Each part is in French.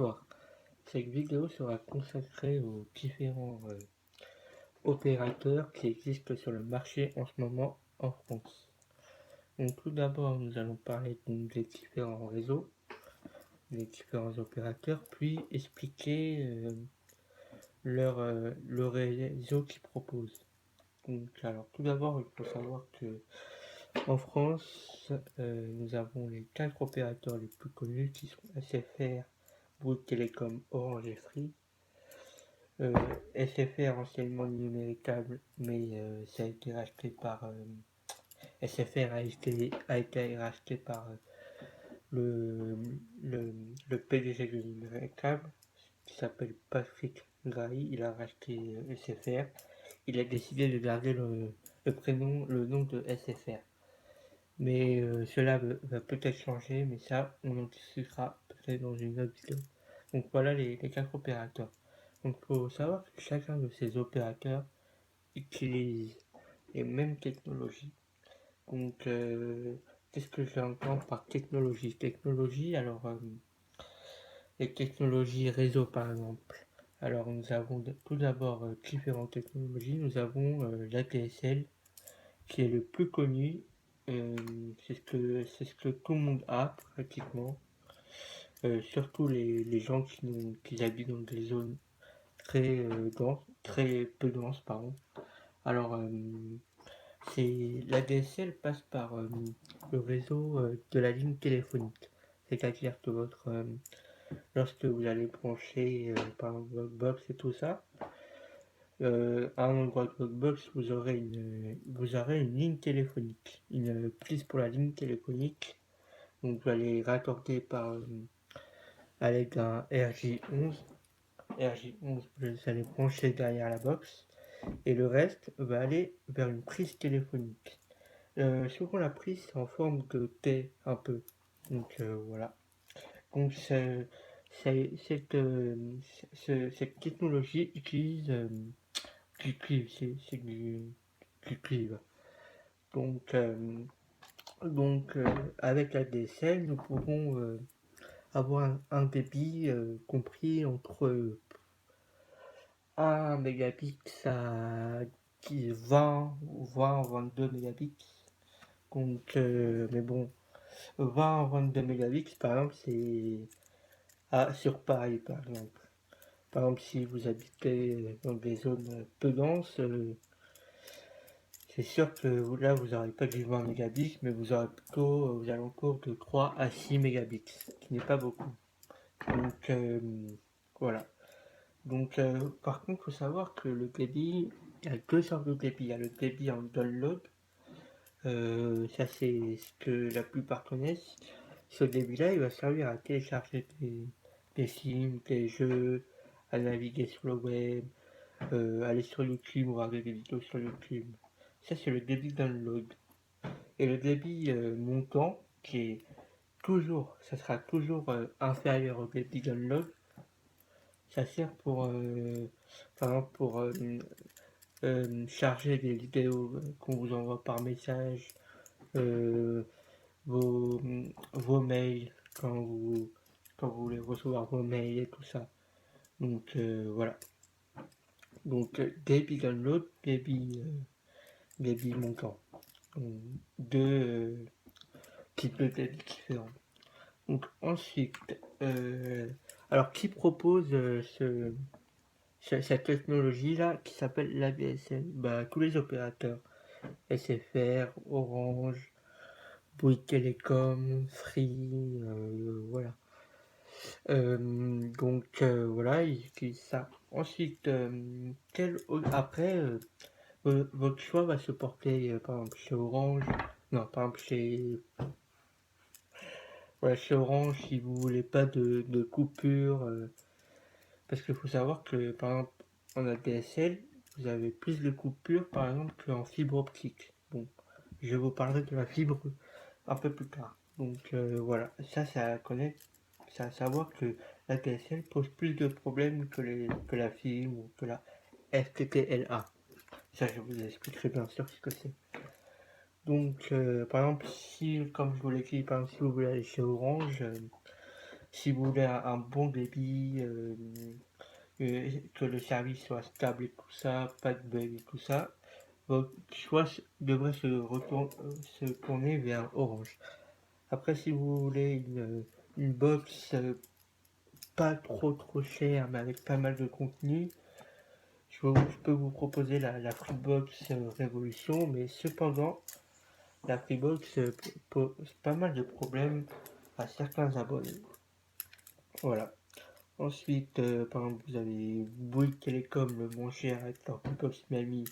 Bonsoir, cette vidéo sera consacrée aux différents opérateurs qui existent sur le marché en ce moment en France. Donc tout d'abord nous allons parler des différents réseaux, des différents opérateurs, puis expliquer le réseau qu'ils proposent. Donc alors tout d'abord il faut savoir que en France nous avons les 4 opérateurs les plus connus qui sont SFR, Bouygues Télécom, Orange et Free. SFR anciennement numéricable, mais ça a été racheté par SFR a été racheté par le, le PDG de numéricable qui s'appelle Patrick Drahi. Il a racheté SFR. Il a décidé de garder le nom de SFR. Mais cela va peut-être changer, mais ça on en discutera peut-être dans une autre vidéo. Donc voilà les 4 opérateurs. Donc il faut savoir que chacun de ces opérateurs utilise les mêmes technologies. Donc qu'est-ce que j'entends par technologie? Technologie, alors les technologies réseau par exemple. Alors nous avons tout d'abord différentes technologies. Nous avons l'ADSL qui est le plus connu. C'est ce que tout le monde a pratiquement. Surtout les gens qui habitent dans des zones très denses, très peu denses, pardon. Alors, l'ADSL passe par le réseau de la ligne téléphonique. C'est-à-dire que lorsque vous allez brancher par exemple votre box et tout ça, à un endroit de votre box, vous aurez une ligne téléphonique, une prise pour la ligne téléphonique. Donc vous allez raccorder à l'aide d'un RJ11. RJ11, vous allez brancher derrière la box. Et le reste va aller vers une prise téléphonique. Souvent la prise c'est en forme de T un peu. Donc voilà. Donc cette technologie utilise du cuivre, c'est du cuivre. Donc, avec la DSL, nous pouvons avoir un débit compris entre 1 mégabit à 20 ou 22 mégabits. Donc, mais bon, 20 22 mégabits par exemple, c'est sur Paris par exemple. Par exemple, si vous habitez dans des zones peu denses, c'est sûr que là vous n'aurez pas du 20 mégabits, mais vous aurez plutôt aux alentours de 3 à 6 mégabits, ce qui n'est pas beaucoup. Donc voilà. Donc par contre, il faut savoir que le débit, il y a deux sortes de débit. Il y a le débit en download. Ça c'est ce que la plupart connaissent. Ce débit-là, il va servir à télécharger des films, des jeux, à naviguer sur le web, aller sur YouTube, regarder des vidéos sur YouTube. Ça c'est le débit download. Et le débit montant, ça sera toujours inférieur au débit download. Ça sert par exemple pour charger des vidéos qu'on vous envoie par message, euh, vos, vos mails quand vous voulez recevoir vos mails et tout ça. Donc voilà. Donc débit download, débit montant. Donc, deux types de débit différents. Donc ensuite, alors qui propose cette technologie-là qui s'appelle l'ADSL? Bah, tous les opérateurs. SFR, Orange, Bouygues Télécom, Free, voilà. Donc voilà, ils utilisent ça. Ensuite, après, votre choix va se porter par exemple chez Orange, non, par exemple chez Orange si vous voulez pas de coupure, parce qu'il faut savoir que par exemple en ADSL, vous avez plus de coupures par exemple qu'en fibre optique. Bon, je vous parlerai de la fibre un peu plus tard. Donc voilà, ça à connaître, c'est à savoir que la DSL pose plus de problèmes que la fibre ou que la FTTLA. Ça je vous expliquerai bien sûr ce que c'est. Donc par exemple si, comme je vous l'ai dit, par exemple si vous voulez aller chez Orange, Si vous voulez un bon débit, que le service soit stable et tout ça, pas de bug et tout ça, votre choix devrait se tourner vers Orange. Après, si vous voulez une box pas trop chère, mais avec pas mal de contenu, je peux vous proposer la Freebox Révolution, mais cependant, la Freebox pose pas mal de problèmes à certains abonnés. Voilà. Ensuite, par exemple, vous avez Bouygues Télécom, le moins cher, avec leur Freebox Miami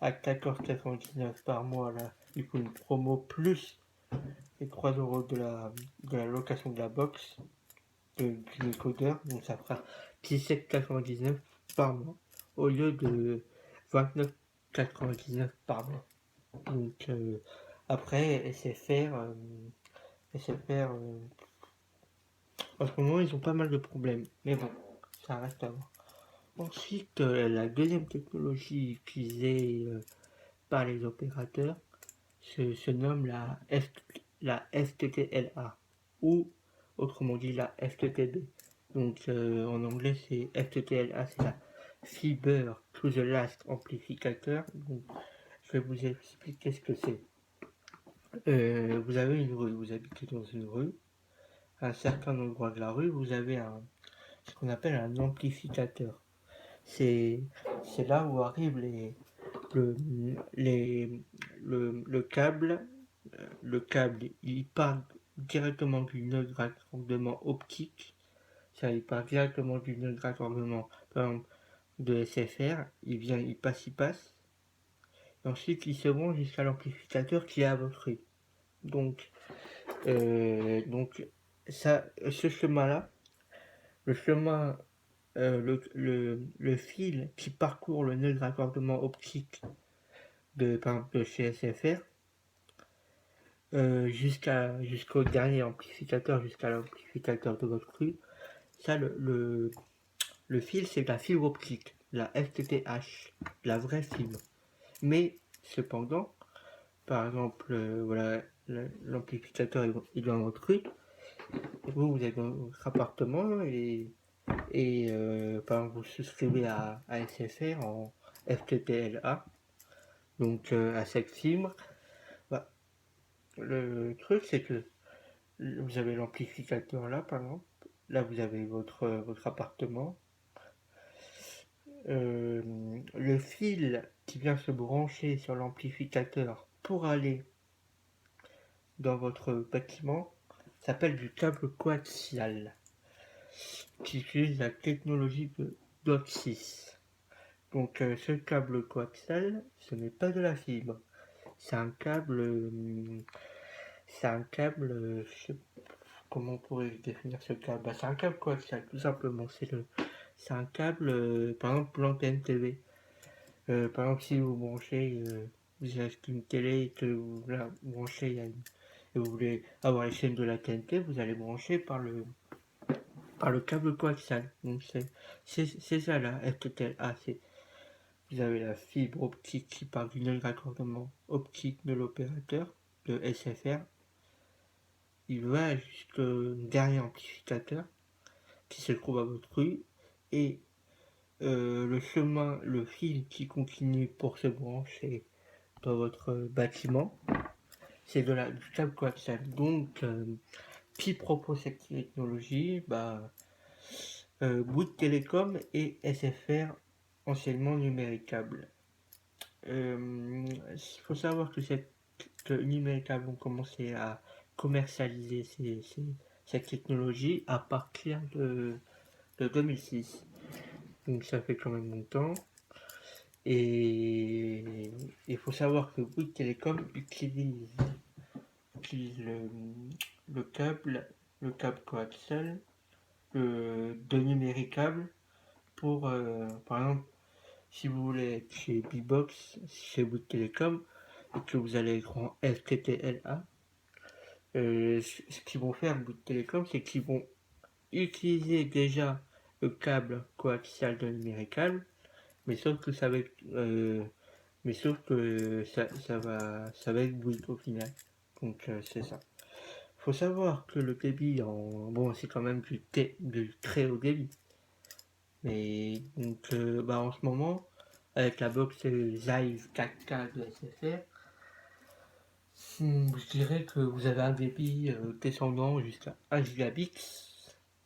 à 14,99 par mois. Là, il faut une promo plus les 3 € de la location de la box du décodeur, donc ça fera 17,99 par mois au lieu de 29,99 par mois. Donc après SFR en ce moment ils ont pas mal de problèmes, mais bon, ça reste à voir. Ensuite, la deuxième technologie utilisée par les opérateurs se nomme la FTTLA, ou autrement dit la FTTB. Donc en anglais c'est FTTLA, c'est la Fiber to the Last Amplificator. Donc, je vais vous expliquer ce que c'est. Vous avez une rue, vous habitez dans une rue. À un certain endroit de la rue, vous avez ce qu'on appelle un amplificateur. C'est là où arrivent le, les, le câble. Le câble, il part directement du nœud de raccordement optique. Ça, il part directement du nœud de raccordement, par exemple, de SFR. Il passe. Et ensuite, il se branche jusqu'à l'amplificateur qui est à votre rue. Donc, ça, ce chemin-là, le chemin, le fil qui parcourt le nœud de raccordement optique par exemple, de chez SFR, jusqu'au dernier amplificateur, jusqu'à l'amplificateur de votre rue, ça, le fil, c'est la fibre optique, la FTTH, la vraie fibre. Mais, cependant, par exemple, voilà, l'amplificateur est dans votre rue, vous êtes dans votre appartement et par exemple, vous souscrivez à SFR en FTTLA, donc à cette fibre. Bah, le truc, c'est que vous avez l'amplificateur là, par exemple. Là, vous avez votre appartement. Le fil qui vient se brancher sur l'amplificateur pour aller dans votre bâtiment s'appelle du câble coaxial, qui utilise la technologie de DOT6. Donc ce câble coaxial, ce n'est pas de la fibre. C'est un câble... je sais comment on pourrait définir ce câble. Bah, c'est un câble coaxial, tout simplement. C'est un câble, par exemple, l'antenne TV. Par exemple, si vous branchez, vous achetez une télé et que vous la branchez et vous voulez avoir les chaînes de la TNT, vous allez brancher par le câble coaxial. Donc c'est ça là, FTTLA. Vous avez la fibre optique qui part du nœud de raccordement optique de l'opérateur, de SFR. Il va jusqu'au dernier amplificateur qui se trouve à votre rue et le fil qui continue pour se brancher dans votre bâtiment, c'est du câble coaxial. Donc, qui propose cette technologie? Bouygues Télécom et SFR, anciennement Numéricable. Il faut savoir que Numéricable ont commencé à commercialiser cette technologie à partir de 2006. Donc ça fait quand même longtemps. Et il faut savoir que Bouygues Télécom utilise le câble, coaxial de Numéricable pour, par exemple, si vous voulez être chez Bbox, chez Bouygues Télécom, et que vous allez être en FTTLA, ce qu'ils vont faire Bouygues Télécom, c'est qu'ils vont utiliser déjà le câble coaxial de Numéricable, mais sauf que ça va être, ça va être Bouygues au final. Donc c'est ça. faut savoir que le débit en... Bon, c'est quand même du très haut débit. Mais donc, en ce moment, avec la box Zive 4K de SFR, je dirais que vous avez un débit descendant jusqu'à 1 gigabit,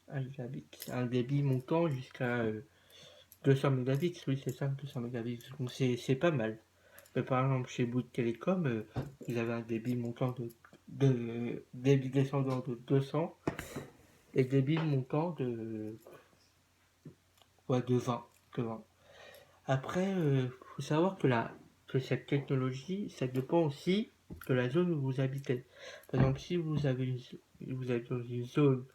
un débit montant jusqu'à 200 mégabits, oui c'est ça, 200 mégabits, donc c'est pas mal. Mais par exemple chez Bouygues Télécom, vous avez un débit montant débit descendant de 200 et débit montant de 20. Après, faut savoir que cette technologie, ça dépend aussi de la zone où vous habitez. Par exemple, si vous êtes dans une zone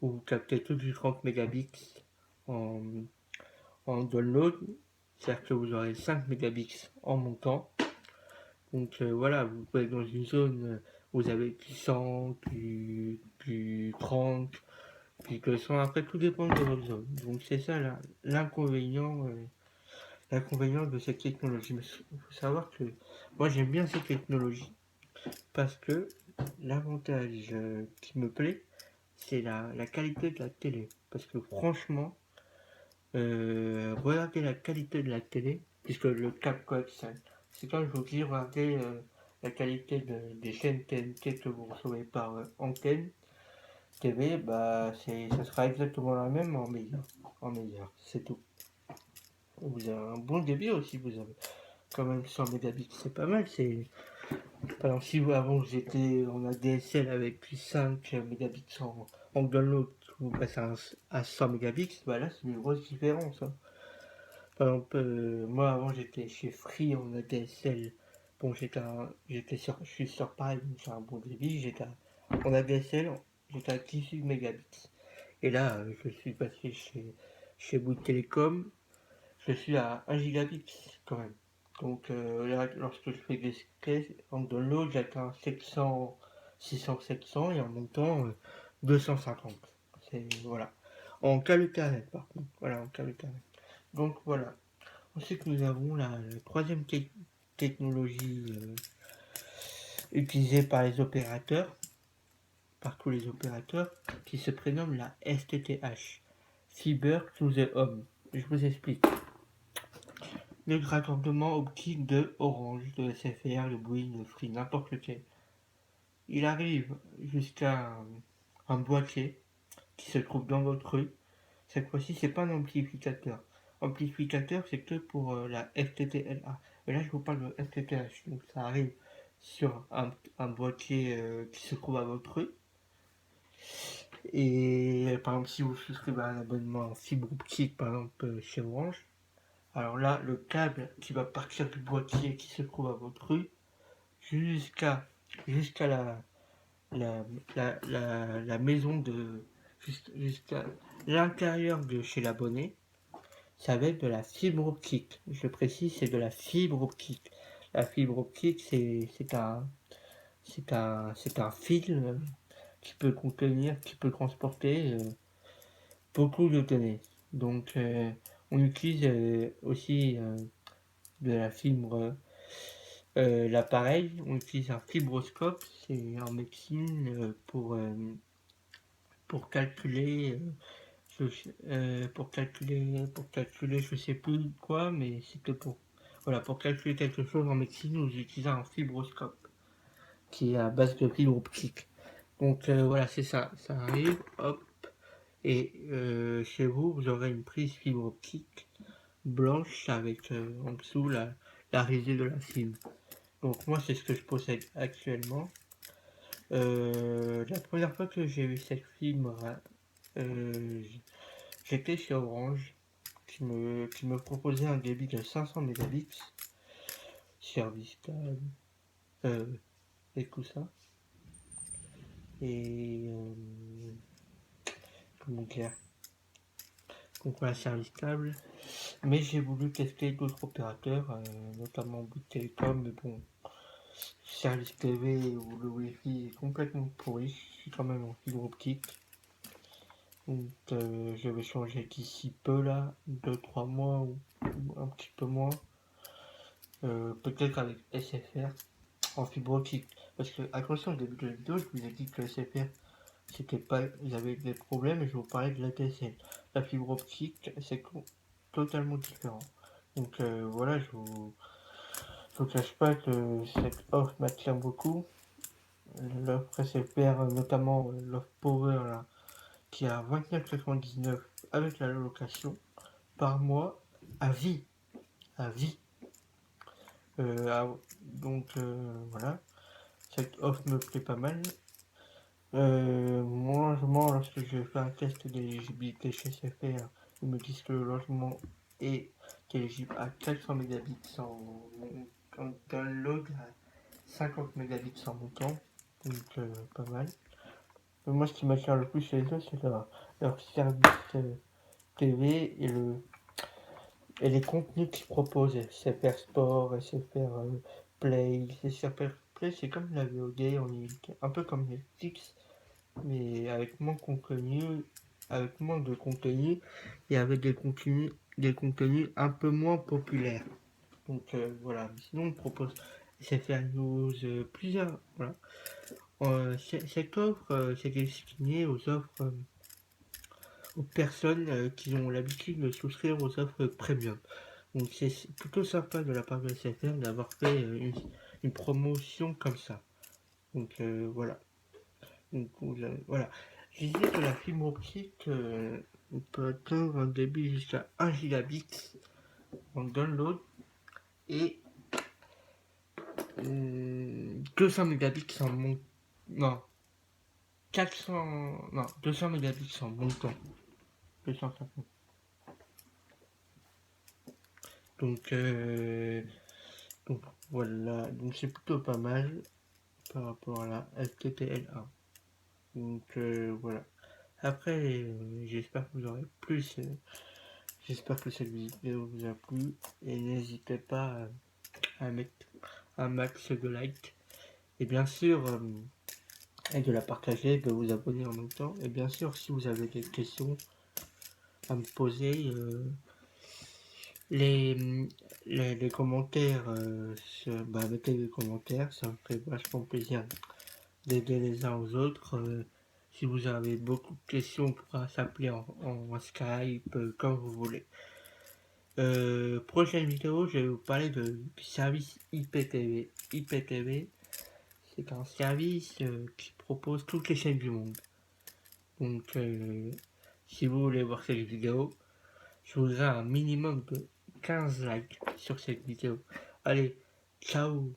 où vous captez tout du 30 mégabits en, en download, c'est-à-dire que vous aurez 5 mégabits en montant. Donc voilà, vous pouvez être dans une zone où vous avez du 100, du 30, puis 200. Après, tout dépend de votre zone. Donc c'est ça l'inconvénient. L'inconvénient de cette technologie. Mais il faut savoir que moi j'aime bien cette technologie parce que l'avantage qui me plaît, c'est la qualité de la télé. Parce que franchement, regardez la qualité de la télé, puisque le cap coaxial, c'est quand je vous dis regardez la qualité des chaînes TNT que vous recevez par antenne TV, ça sera exactement la même en meilleur, c'est tout. Vous avez un bon débit aussi, vous avez quand même 100 mégabits, c'est pas mal. Par exemple, si avant vous étiez en ADSL avec plus 5 mégabits en download, vous passez à 100 mégabits, là c'est une grosse différence. Hein. Par exemple, moi avant j'étais chez Free en ADSL. Bon, je suis sur Paris, donc j'ai un bon débit. En ADSL, j'étais à 18 mégabits. Et là, je suis passé chez Bouygues Télécom, je suis à 1 gigabit quand même. Donc là, lorsque je fais des sketchs en download, j'atteins 700, 600, 700 et en montant 250. Voilà. En câble Ethernet par contre. Voilà, en câble Ethernet. Donc voilà. Ensuite, nous avons la troisième technologie utilisée par les opérateurs, par tous les opérateurs, qui se prénomme la FTTH. Fiber to the Home. Je vous explique. Le raccordement optique de Orange, de SFR, de Bouygues, de Free, n'importe lequel. Il arrive jusqu'à un boîtier qui se trouve dans votre rue. Cette fois-ci, c'est pas un amplificateur. Amplificateur, c'est que pour la FTTLA. Mais là, je vous parle de FTTH. Donc, ça arrive sur un boîtier qui se trouve à votre rue. Et par exemple, si vous souscrivez à un abonnement en fibre optique, par exemple chez Orange, alors là, le câble qui va partir du boîtier qui se trouve à votre rue jusqu'à jusqu'à la maison jusqu'à l'intérieur de chez l'abonné, ça va être de la fibre optique. Je précise, c'est de la fibre optique. La fibre optique, c'est un fil qui peut transporter beaucoup de données. Donc, on utilise aussi de la fibre. L'appareil, on utilise un fibroscope, c'est en médecine pour calculer, pour calculer, je sais plus quoi, mais c'était pour calculer quelque chose en médecine, nous utilisons un fibroscope qui est à base de fibre optique. Donc voilà, c'est ça, ça arrive, hop, et chez vous, vous aurez une prise fibre optique blanche avec en dessous la risée de la fibre. Donc moi, c'est ce que je possède actuellement. La première fois que j'ai eu cette fibre, euh, j'étais chez Orange qui me proposait un débit de 500 mégabits, service câble, et tout ça. Et comment dire, donc voilà, service câble. Mais j'ai voulu tester d'autres opérateurs, notamment Bouygues Télécom, mais bon, service TV ou le Wi-Fi est complètement pourri, je suis quand même en fibre optique. Donc je vais changer d'ici peu là, 2-3 mois ou un petit peu moins. Peut-être avec SFR. en fibre optique. Parce que, attention, au début de la vidéo, je vous ai dit que le SFR, c'était pas, il y avait des problèmes et je vous parlais de la DSL. La fibre optique, c'est totalement différent. Donc voilà, je vous cache pas que cette offre m'attire beaucoup. L'offre SFR, notamment l'offre Power là, qui est à 29,99 avec la location par mois à vie. À vie. Donc voilà, cette offre me plaît pas mal. Mon logement, lorsque je fais un test d'éligibilité chez SFR, ils me disent que le logement est éligible à 400 mégabits sans download, à 50 mégabits sans montant, donc pas mal. Mais moi, ce qui m'attire le plus chez eux, c'est leur service TV et les contenus qu'ils proposent. SFR Sport, SFR Play. SFR Play, c'est comme la VOD, un peu comme Netflix, mais avec moins de contenu et avec des contenus un peu moins populaires. Donc voilà, sinon on propose SFR News, plusieurs. Voilà. Cette offre, c'est destiné aux offres, aux personnes qui ont l'habitude de souscrire aux offres premium. Donc c'est plutôt sympa de la part de SFR d'avoir fait une promotion comme ça. Donc voilà. Donc voilà. Je disais que la fibre optique peut atteindre un débit jusqu'à 1 gigabit en download et 200 mégabits en montant. Non, 400. Non, 200 mégabits en montant. 250. Donc, donc voilà, donc c'est plutôt pas mal par rapport à la FTTL1. Donc voilà. Après, j'espère que vous aurez plus. J'espère que cette vidéo vous a plu et n'hésitez pas à mettre un max de likes et bien sûr et de la partager, de vous abonner en même temps. Et bien sûr, si vous avez des questions à me poser, les, les commentaires, mettez des commentaires, ça me fait vachement plaisir d'aider les uns aux autres. Si vous avez beaucoup de questions, on pourra s'appeler en Skype, comme vous voulez. Prochaine vidéo, je vais vous parler du service IPTV. IPTV, c'est un service qui propose toutes les chaînes du monde. Donc, si vous voulez voir cette vidéo, je vous ai un minimum de 15 likes sur cette vidéo. Allez, ciao!